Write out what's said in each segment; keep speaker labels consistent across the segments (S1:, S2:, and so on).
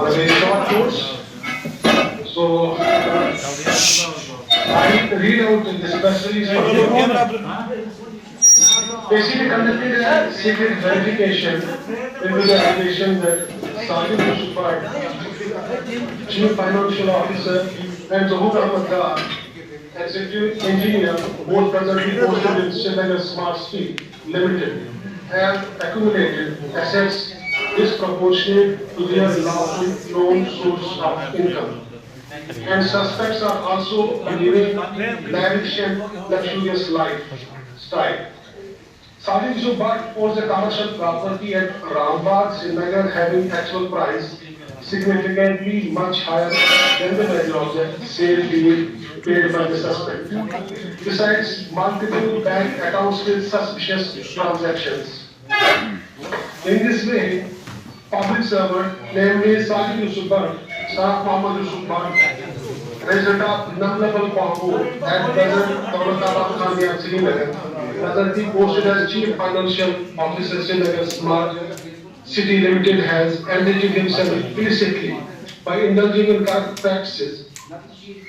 S1: on a very short course. So I read out this press release. Basically conducted a secret verification into the allegation that Sajid Yusufai, Chief Financial Officer, and Zohur Ahmad Dar, Executive Engineer, both presently posted in Srinagar Smart Street Limited, have accumulated assets disproportionate to their lawful known source of income. And suspects are also living lavish and luxurious lifestyle. Sajid Yusufai owns a commercial property at Rambagh, Srinagar, having actual price significantly much higher than the value of the sale deal paid by the suspect. Besides, multiple bank accounts with suspicious transactions. In this way, public servant, namely Sajid Yusufai, Saaf Mohammad Yusufai, resident of Namlapal Pahpur, at present Dawlatabad Khania, Srinagar, presently posted as Chief Financial Officer Srinagar Smart City Limited, has enriched himself illicitly by indulging in corrupt practices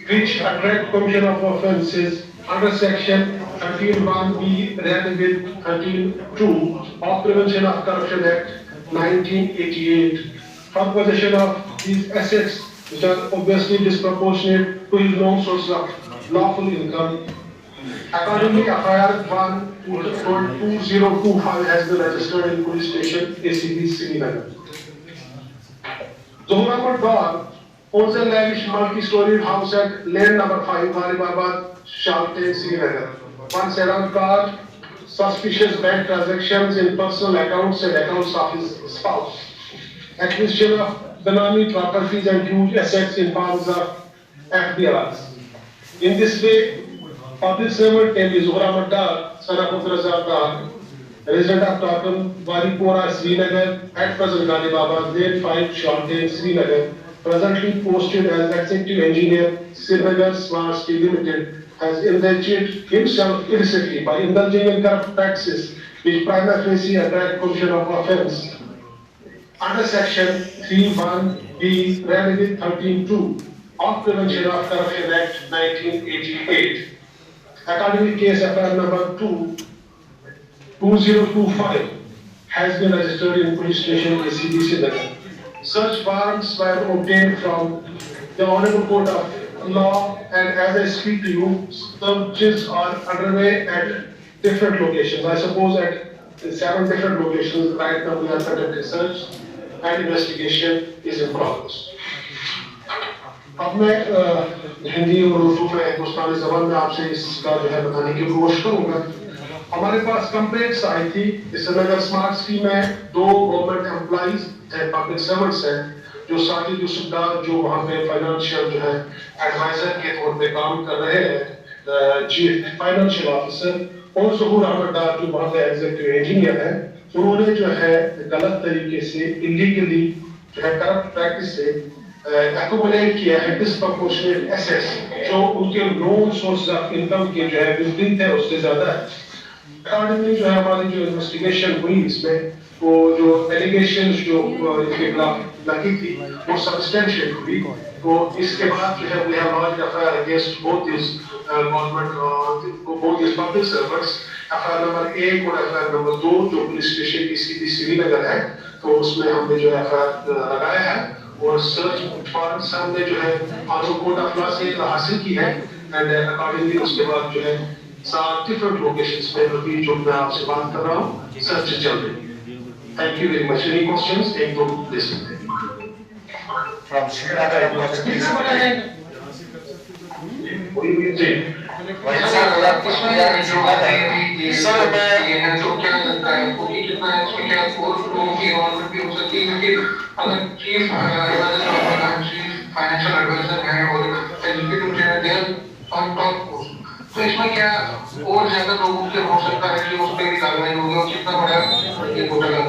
S1: which attract commission of offences under section 13(1)(b) read with 13(2) of Prevention of Corruption Act 1988 for possession of these assets which are obviously disproportionate to his known sources of lawful income. Accordingly, FIR 1-2025 has been registered in police station ACB Srinagar. Zohur Ahmad Dar owns a lavish multi-storied house at lane number 5, Ghalibabad, Shalten, Srinagar. Once around car, suspicious bank transactions in personal accounts and accounts of his spouse. Acquisition of Benami properties and huge assets in forms of FDRs. In this way, public servant named Zohur Ahmad Dar, son of Abdulrazak Dar, resident of Takam, Varipura, Srinagar, at present Ghalibabad, lane 5, Shalten, Srinagar, presently posted as Executive Engineer, Srinagar Smart City Limited, has enriched himself illicitly by indulging in corrupt practices which prima facie attract commission of offence under section 3(1)(b) read with 13(2) of Prevention of Corruption Act 1988. Accordingly, case FIR number 2-2025 has been registered in police station ACB Srinagar. Such warrants were obtained from the Honorable Court of Law, and as I speak to you, searches are underway at different locations. I suppose at 7 different locations right now we are conducting search and investigation is in progress. अब मैं हिंदी और उर्दू में हिंदुस्तानी ज़बान में आपसे इसका जो है बताने की कोशिश करूँगा। हमारे पास कंप्लेंट्स आई थी इस नगर स्मार्ट सिटी में 2 गवर्नमेंट एम्प्लॉइज हैं, पब्लिक सर्वेंट्स हैं, जो साजिद यूसुफदार जो वहाँ पे फाइनेंशियल जो है एडवाइजर के तौर पे काम कर रहे हैं, चीफ फाइनेंशियल ऑफिसर, और ज़ोहूर अहमद डार जो वहाँ पे एग्जीक्यूटिव इंजीनियर हैं, उन्होंने जो है गलत तरीके से इलीगली जो है करप्ट प्रैक्टिस से accumulate किया है disproportionate assets जो उनके known sources of income के जो है विपरीत है, उससे ज़्यादा है। Accordingly जो है हमारी जो investigation हुई इसमें वो जो allegations जो इनके खिलाफ लगी थी वो substantiate हुई, तो इसके बाद जो है we have lodged FIR against both these government both these public servants, FIR number 1 और FIR नंबर 2 जो पुलिस स्टेशन ACB श्रीनगर है, तो उसमें हमने जो FIR लगाया है और सर्च वारंट हमने जो है ऑनर कोर्ट ऑफ लॉ से हासिल की है, एंड अकॉर्डिंगली उसके बाद जो है 7 डिफरेंट लोकेशंस में अभी जो मैं आपसे बात कर रहा हूँ सर्च चल रही है। Thank you very much. Any questions? एक दो please.
S2: From Srinagar
S1: ji
S2: sir मैं ये है जो क्या लगता है कोई कितना है इसमें क्या फोर्स लोगों की इन्वॉल्वमेंट भी हो सकती है, क्योंकि अगर चीफ फाइनेंशियल एडवाइजर है और executive engineer on top post, तो इसमें क्या और ज्यादा लोगों के हो सकता है कि उस पर भी कार्रवाई होगी और कितना बड़ा ये घोटाला।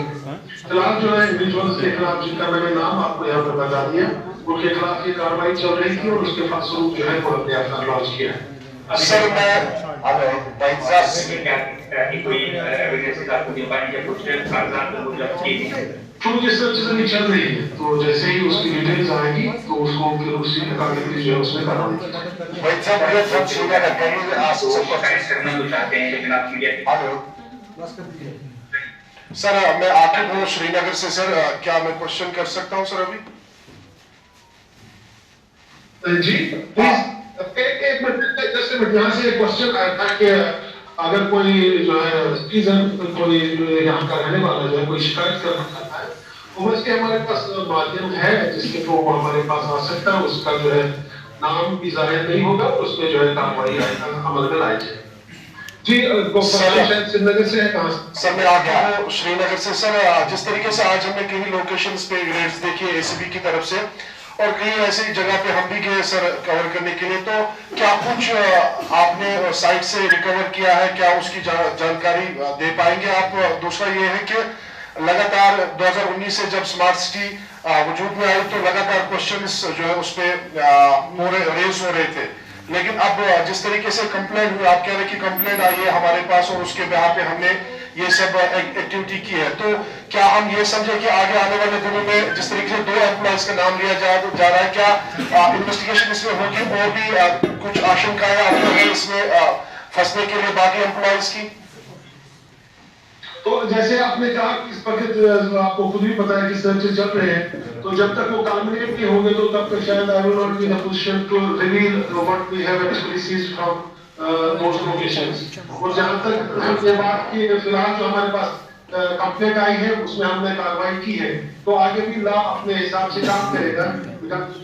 S1: फिलहाल जो है इंडिविजुअल्स के खिलाफ जिनका मैंने नाम आपको यहाँ पर बता दिया उनके खिलाफ ये कार्रवाई चल रही थी और उसके फलस्वरूप जो है हमने अपना लॉन्च किया है।
S2: सर मैं
S3: कोई एविडेंस आपको दिए पाएंगे कुछ कागजात को जब की
S1: क्योंकि सर्च अभी चल रही है, तो जैसे ही उसकी डिटेल्स आएगी तो उसको फिर उसी अकॉर्डिंगली जो है उसमें करवाएंगे।
S3: भाई साहब मुझे सब श्रीनगर कहीं आज सब
S4: चाहते हैं लेकिन आप मीडिया
S3: हेलो सर, मैं आकिब हूँ श्रीनगर से सर। क्या मैं क्वेश्चन कर सकता हूँ सर अभी?
S1: जी प्लीज एक मिनट, जैसे यहाँ से एक क्वेश्चन आया था कि अगर कोई जो है सिटीजन कोई यहाँ का रहने वाला जो है कोई शिकायत करना चाहता है, तो वैसे हमारे पास माध्यम है जिसके थ्रू वो हमारे पास आ सकता है, उसका जो है नाम भी जाहिर नहीं होगा, उसमें जो है कार्रवाई अमल में लाई जाए। जी शायद श्रीनगर से है, कहाँ से?
S3: सर मैं आकिब हूँ श्रीनगर से सर। जिस तरीके से आज हमने कई लोकेशंस पे रेड्स देखी एसीबी की तरफ से और कई ऐसी जगह पे हम भी गए सर कवर करने के लिए, तो क्या कुछ आपने साइट से रिकवर किया है? क्या उसकी जानकारी दे पाएंगे आप? दूसरा ये है कि लगातार 2019 से जब स्मार्ट सिटी वजूद में आई तो लगातार क्वेश्चंस जो है उस पे रेज हो रहे थे, लेकिन अब जिस तरीके से कंप्लेंट हुई, आप कह रहे कि कंप्लेंट आई है हमारे पास और उसके बिहाफ पे हमने ये सब एक्टिविटी की है, तो क्या हम ये समझे कि आगे आने वाले दिनों में जिस तरीके से 2 एम्प्लॉयज का नाम लिया जा रहा है, क्या इन्वेस्टिगेशन इसमें होगी और भी कुछ आशंकाएं आपको है इसमें फंसने के लिए बाकी एम्प्लॉयज की?
S1: तो जैसे आपने कहा इस वक्त आपको खुद भी पता है कि सर्च चल रहे हैं, तो जब तक वो कामयाब नहीं होंगे तो तब तक शायद I will not be in a position to reveal what we have actually seized from those locations. और जहां तक हम ये बात की फिलहाल जो हमारे पास कंप्लेंट आई है उसमें हमने कार्रवाई की है, तो आगे भी लॉ अपने हिसाब से काम करेगा।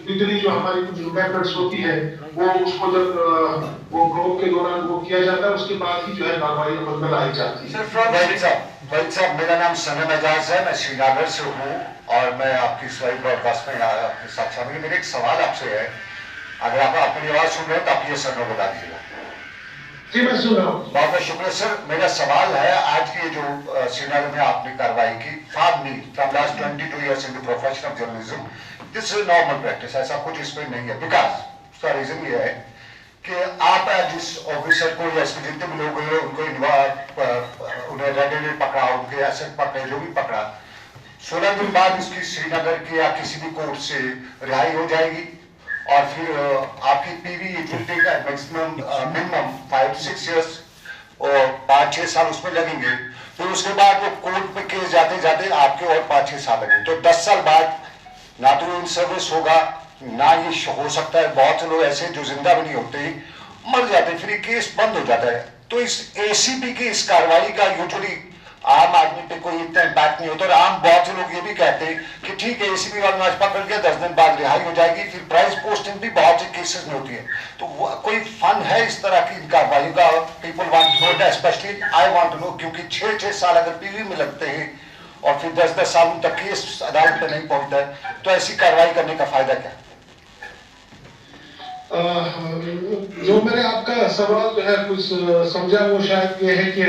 S1: लीगली जो हमारी कुछ रिक्वायरमेंट्स होती है वो उसको जब वो ग्रोथ के दौरान वो किया जाता है, उसके बाद ही जो है कार्रवाई अमल में लाई जाती है।
S3: भाई साहब मेरा नाम सनम एजाज है, मैं श्रीनगर से हूँ और मैं आपकी इस ब्रॉडकास्ट में आपके साथ शामिल। मेरा एक सवाल आपसे है, अगर आप अपनी आवाज सुन रहे हैं तो आप ये सर बता दीजिएगा।
S1: जी मैं सुन रहा हूँ।
S3: बहुत बहुत शुक्रिया सर। मेरा सवाल है, आज की जो श्रीनगर में आपने कार्रवाई की, for me from last 22 years in the profession of journalism, this is normal practice, ऐसा कुछ इसमें नहीं है। बिकॉज उसका रीजन ये है कि आप जिस ऑफिसर को या इसमें जितने भी लोग हैं उनको उन्हें रेड हैंडेड पकड़ा, उनके एसेट पकड़े, जो भी पकड़ा, 16 दिन बाद इसकी श्रीनगर के या किसी भी कोर्ट से रिहाई हो जाएगी और फिर आपकी पीवी मैक्सिमम मिनिमम 5-6 years और 5-6 साल उसमें लगेंगे। फिर उसके बाद वो कोर्ट में केस जाते जाते आपके और 5-6 साल लगेंगे, तो 10 साल बाद ना तो इन सर्विस होगा, ना ये हो सकता है। बहुत से लोग ऐसे जो जिंदा भी नहीं होते, मर जाते, फिर ये केस बंद हो जाता है। तो इस एसीबी की इस कार्रवाई का यूजुअली आम आदमी पे कोई इतना इम्पैक्ट नहीं होता और आम बहुत से लोग ये भी कहते हैं कि ठीक है एसीबी वाला आज पकड़ लिया, 10 दिन बाद रिहाई हो जाएगी, फिर प्राइस पोस्टिंग भी बहुत से केसेस में होती है। तो कोई फन है इस तरह की कार्रवाई का? People want to know, especially I want to know, क्योंकि 6-6 साल अगर पीवी में लगते हैं और फिर 10-10 साल तक केस अदालत पे नहीं पहुंचता है, तो ऐसी कार्रवाई करने का फायदा क्या?
S1: जो मैंने आपका सवाल जो है कुछ समझा वो शायद ये है कि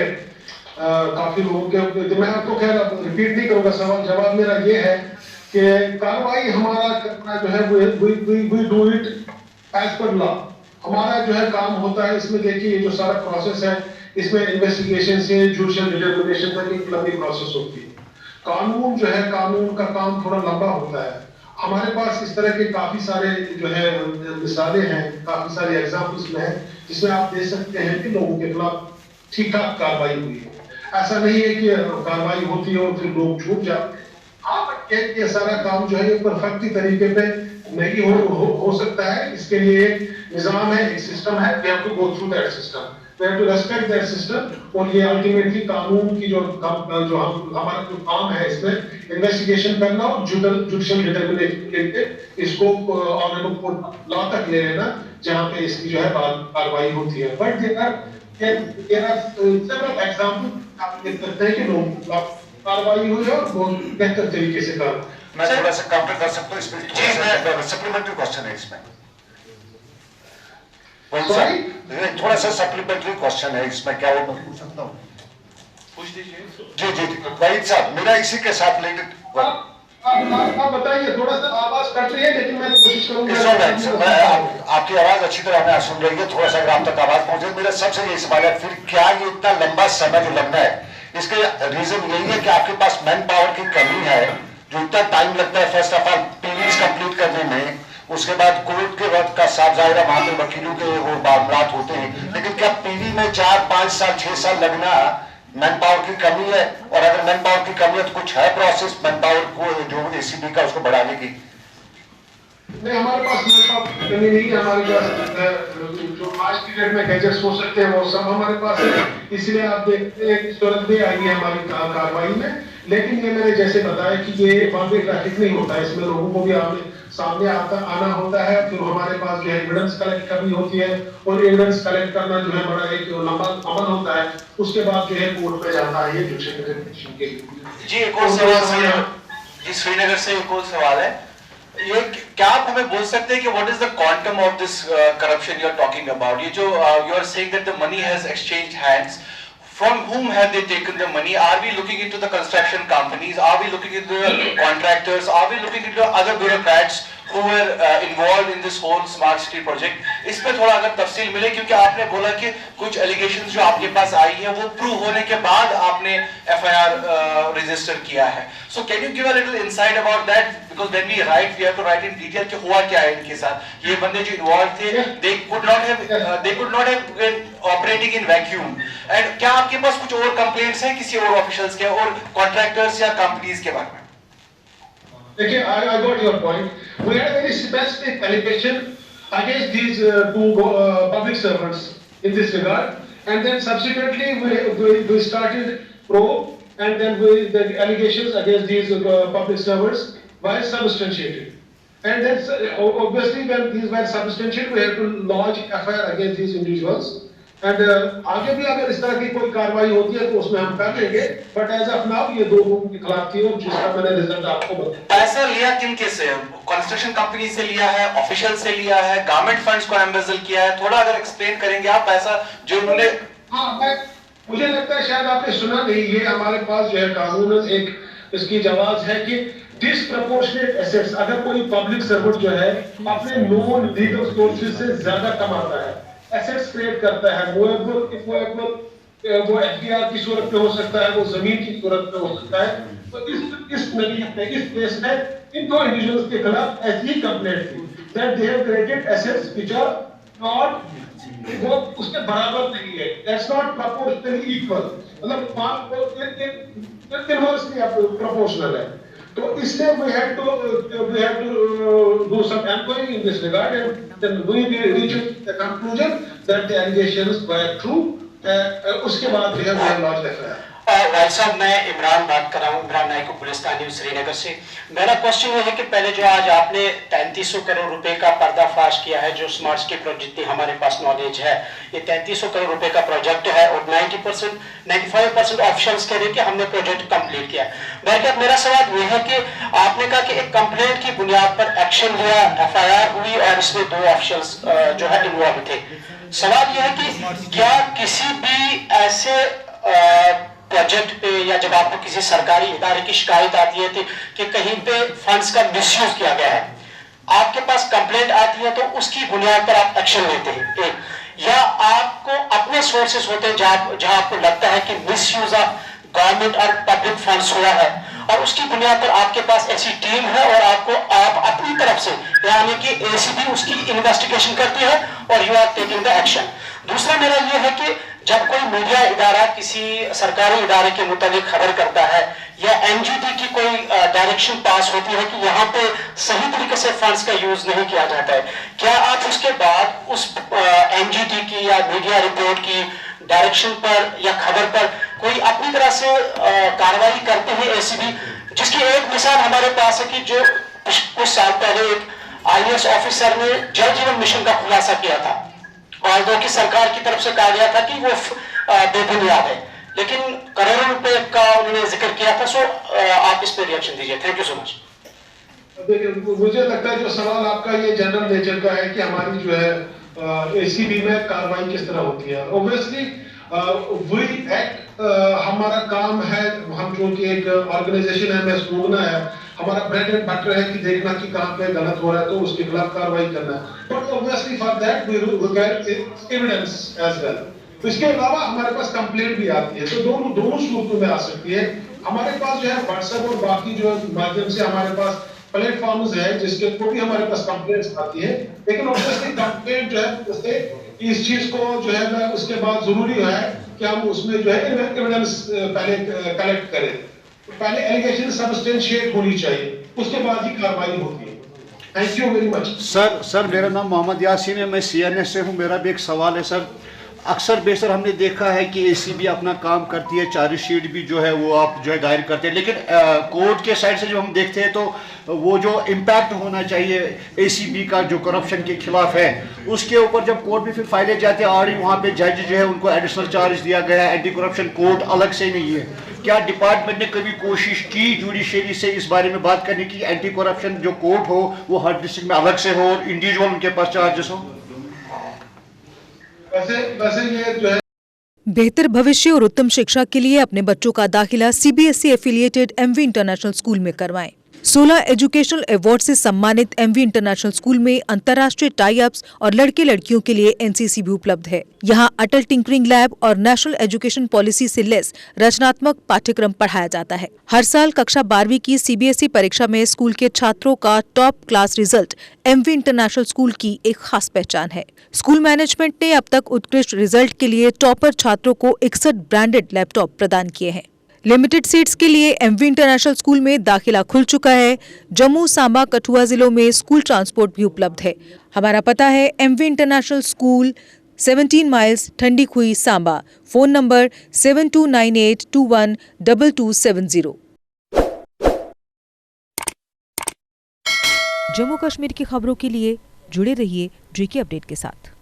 S1: काफी लोगों के, मैं आपको खैर रिपीट नहीं करूंगा सवाल, जवाब मेरा ये है कि कार्रवाई हमारा करना जो है we do it as per law। हमारा जो है काम होता है इसमें, देखिए ये जो सारा प्रोसेस है इसमें इन्वेस्टिगेशन से जुडिशियल डिटर्मिनेशन तक एक लंबी प्रोसेस होती है। कानून जो है, कानून का काम थोड़ा लंबा होता है। हमारे पास इस तरह के काफी सारे जो है मिसालें हैं, काफी सारे एग्जाम्पल्स में है जिसमें आप देख सकते हैं कि लोगों के खिलाफ ठीक ठाक कार्रवाई हुई है। ऐसा नहीं है कि कार्रवाई होती है और फिर लोग छूट जाते हैं। हाँ, ये सारा काम जो है ये परफेक्ट तरीके पे नहीं हो सकता है। इसके लिए एक निजाम है, एक सिस्टम है, we have to go through that system, we have to respect that system। और ये अल्टीमेटली कानून की जो हमारा जो काम है इसमें इन्वेस्टिगेशन करना और जुडिशियल डिटर्मिनेशन करके इसको ऑनरेबल कोर्ट लॉ तक ले लेना जहाँ पे इसकी जो है कार्रवाई होती है। But there are several examples आप देख सकते हैं कि लोग कार्रवाई हुई है और बहुत बेहतर तरीके से कर।
S3: मैं थोड़ा सा काउंटर कर सकता हूँ इसमें? सप्लीमेंट्री क्वेश्चन है इसमें, थोड़ा सा सप्लीमेंट्री क्वेश्चन है इसमें, क्या वो मैं पूछ सकता हूँ? पूछ दीजिए। जी जी जी वहीद साहब, मेरा इसी के साथ रिलेटेड
S1: आप बताइए, थोड़ा सा आवाज कट रही है लेकिन मैं कोशिश करूंगा।
S3: आपकी आवाज अच्छी तरह हमें सुन रही है, थोड़ा सा अगर आप तक आवाज पहुंचे। मेरा सबसे यही सवाल है, फिर क्या ये इतना लंबा समय जो लगना है, इसके रीजन यही है कि आपके पास मैन पावर की कमी है, जो इतना टाइम लगता है फर्स्ट ऑफ ऑल पीवीज कंप्लीट करने में, उसके बाद कोर्ट के वक्त का साफ जाहिर वहां पे वकीलों के वो मामलात होते हैं, लेकिन क्या पीवी में 4-5 साल 6 साल लगना मैन पावर की कमी है? और अगर मैन पावर की कमी है तो कुछ है प्रोसेस मैन पावर को जो एसीबी का उसको बढ़ाने की?
S1: नहीं, हमारे पास कमी नहीं है। हमारे पास जो आज की डेट में गैजेट्स हो सकते हैं वो सब हमारे पास है, इसलिए आप देखते हैं कि तुरंत भी आई है हमारी कार्रवाई में। लेकिन ये मैंने जैसे बताया कि ये पब्लिक ट्रैफिक नहीं होता है, इसमें लोगों को भी सामने आना होता है, फिर हमारे पास जो है एविडेंस कलेक्ट करनी होती है, और एविडेंस कलेक्ट करना जो है बड़ा एक लंबा अमल होता है, उसके बाद जो है कोर्ट पे जाता है ये जुडिशियल एग्जीक्यूशन के लिए।
S5: जी एक और सवाल जी श्रीनगर से एक और सवाल है, ये क्या आप हमें बोल सकते हैं कि what is the quantum of this corruption you are talking about? ये जो you are saying that the money has exchanged hands, from whom have they taken the money? Are we looking into the construction companies? Are we looking into the contractors? Are we looking into other bureaucrats who were involved in this whole smart city project? इस पे थोड़ा अगर तफसील मिले, क्योंकि आपने बोला कि कुछ एलिगेशंस जो आपके पास आई है वो प्रूव होने के बाद आपने एफआईआर रजिस्टर किया है. So can you give a little insight about that? Because when we write, we have to write in detail कि हुआ क्या है इनके साथ. ये बंदे जो involved थे, they could not have been operating in vacuum. And क्या आपके पास कुछ और कंप्लेंट्स हैं किसी और ऑफिशियल्स के और कॉन्ट्रैक्टर्स या कंपनीज के बारे में?
S1: देखिए, I got your point. We had a very specific allegation against these two public servants in this regard, and then subsequently we started probe, and then the allegations against these public servants were substantiated. And then obviously when these were substantiated, we had to lodge FIR against these individuals. And आगे भी अगर इस तरह की कोई कार्रवाई होती है तो उसमें हम कर लेंगे, बट एज ऑफ नाउ ये दो लोगों के खिलाफ थी और जिसका मैंने रिजल्ट आपको बताया।
S5: पैसा लिया किनके से? कंस्ट्रक्शन कंपनी से लिया है, ऑफिशियल से लिया है, गवर्नमेंट फंड्स को एम्बेजल किया है? थोड़ा अगर एक्सप्लेन करेंगे आप पैसा जो उन्होंने।
S1: हाँ, मुझे लगता है शायद आपने सुना नहीं, ये हमारे पास जो है कानून एक इसकी जवाब है कि डिसप्रपोर्शनेट एसेट्स, अगर कोई पब्लिक सर्वेंट जो है अपने नॉन लीगल सोर्सेज से ज्यादा कमाता है, एसेट्स क्रिएट करता है, वो एफडीआर की सूरत में हो सकता है, वो जमीन की सूरत में हो सकता है, तो इस नतीजे में इस केस में इन दो इंडिविजुअल्स के खिलाफ ऐसी कंप्लेंट थी that they have created assets which are not, वो उसके बराबर नहीं है, दैट्स नॉट प्रोपोर्शनली इक्वल, मतलब इनवर्सली प्रोपोर्शनल है। तो इसलिए we had to do some inquiry in this regard, and then we reached the conclusion that the allegations were true. उसके बाद we have lodged FIR.
S6: भाई साहब, मैं इमरान बात कर रहा हूँ, इमरान नाइक पुलिस्तानी श्रीनगर से। मेरा क्वेश्चन ये है कि पहले जो आज आपने 3300 करोड़ रुपए का पर्दाफाश किया है, जो स्मार्ट सिटी प्रोजेक्ट जितनी हमारे पास नॉलेज है, ये 3300 करोड़ रुपए का प्रोजेक्ट है और 95% ऑफिशियल्स कह रहे हैं कि हमने प्रोजेक्ट कंप्लीट किया। मेरा सवाल ये है कि आपने कहा कि एक कंप्लेंट की बुनियाद पर एक्शन लिया, FIR हुई और इसमें 2 ऑफिशियल्स जो है इन्वॉल्व थे। सवाल यह है कि क्या किसी भी ऐसे प्रोजेक्ट पे या जब आपको किसी सरकारी इदारे की शिकायत आती है कि कहीं पे फंड्स का मिसयूज किया गया है, आपके पास कंप्लेंट आती है तो उसकी बुनियाद पर आप एक्शन लेते हैं, एक, या आपको अपने सोर्सेस होते हैं जहां आपको लगता है कि मिसयूज ऑफ गवर्नमेंट और पब्लिक फंड्स हुआ है और उसकी बुनियाद पर आपके पास ऐसी टीम है और आप अपनी तरफ से यानी कि एसीबी उसकी इन्वेस्टिगेशन करती है और you are taking the action. दूसरा मेरा ये है कि जब कोई मीडिया इदारा किसी सरकारी इदारे के मुताबिक खबर करता है या एनजीटी की कोई डायरेक्शन पास होती है कि यहाँ पे सही तरीके से फंड्स का यूज नहीं किया जाता है, क्या आप उसके बाद उस एनजीटी की या मीडिया रिपोर्ट की डायरेक्शन पर या खबर पर कोई अपनी तरह से कार्रवाई करते हैं एसीबी? जिसकी एक मिसाल हमारे पास है कि जो कुछ साल पहले एक IAS ऑफिसर ने जल जीवन मिशन का खुलासा किया था और जो कि सरकार की तरफ से कहा गया था कि वो बेबुनियाद है, लेकिन करोड़ों रुपए का उन्होंने जिक्र किया था। सो आप इस पे रिएक्शन दीजिए। Thank you so much.
S1: मुझे लगता है जो सवाल आपका ये जनरल नेचर का है कि हमारी जो है एसीबी में कार्रवाई किस तरह होती है। ऑब्वियसली वी एक्ट, हमारा काम है, हम जो कि एक ऑर्गेनाइजेशन है, मैं सूंघना है, हमारा ब्रेड एंड बटर है कि देखना कि कहां पे गलत हो रहा है तो उसके खिलाफ कार्रवाई करना है, but obviously for that we require evidence as well. तो इसके अलावा हमारे पास कंप्लेंट भी आती है, तो दोनों सूरतों में आ सकती है। हमारे पास जो है व्हाट्सएप और बाकी जो माध्यम से हमारे पास प्लेटफॉर्म्स है जिसके को भी हमारे पास कंप्लेंट्स आती है, लेकिन ऑब्वियसली कंप्लेंट जो है उससे इस चीज को जो है मैं उसके बाद जरूरी है कि हम उसमें जो है एविडेंस पहले कलेक्ट करें। तो पहले एलिगेशन सब्सटेंशिएट होनी चाहिए, उसके बाद ही कार्रवाई होती है। Thank you very much.
S7: Sir मेरा नाम मोहम्मद यासीन है, मैं CNS से हूँ। मेरा भी एक सवाल है सर, अक्सर बेशर हमने देखा है कि ACB अपना काम करती है, चार्जशीट भी जो है वो आप जो है दायर करते हैं, लेकिन कोर्ट के साइड से जो हम देखते हैं तो वो जो इम्पैक्ट होना चाहिए ACB का जो करप्शन के खिलाफ है, उसके ऊपर जब कोर्ट में फिर फाइलें जाते हैं ऑलरेडी वहाँ पे जज जो है उनको एडिशनल चार्ज दिया गया है, एंटी करप्शन कोर्ट अलग से नहीं है। क्या डिपार्टमेंट ने कभी कोशिश की जुडिशरी से इस बारे में बात करने की, एंटी करप्शन जो कोर्ट हो वो हर डिस्ट्रिक्ट में अलग से हो और इंडिविजुअल उनके पास चार्जेस हो?
S1: वैसे ये जो है
S8: बेहतर भविष्य और उत्तम शिक्षा के लिए अपने बच्चों का दाखिला CBSE affiliated MV international school में करवाएं। 16 एजुकेशनल अवार्ड से सम्मानित MV इंटरनेशनल स्कूल में अंतर्राष्ट्रीय टाई अप्स और लड़के लड़कियों के लिए NCC भी उपलब्ध है। यहाँ अटल टिंकरिंग लैब और नेशनल एजुकेशन पॉलिसी से लेस रचनात्मक पाठ्यक्रम पढ़ाया जाता है। हर साल कक्षा 12वीं की CBSE परीक्षा में स्कूल के छात्रों का top class result MV international school की एक खास पहचान है। स्कूल मैनेजमेंट ने अब तक उत्कृष्ट रिजल्ट के लिए टॉपर छात्रों को 61 ब्रांडेड लैपटॉप प्रदान किए हैं। लिमिटेड सीट्स के लिए MV इंटरनेशनल स्कूल में दाखिला खुल चुका है। जम्मू, सांबा, कठुआ जिलों में स्कूल ट्रांसपोर्ट भी उपलब्ध है। हमारा पता है MV international school, 17 miles, Thandi Khui, Samba. Phone number 7298212270। Jammu Kashmir की खबरों के लिए जुड़े रहिए JK अपडेट के साथ।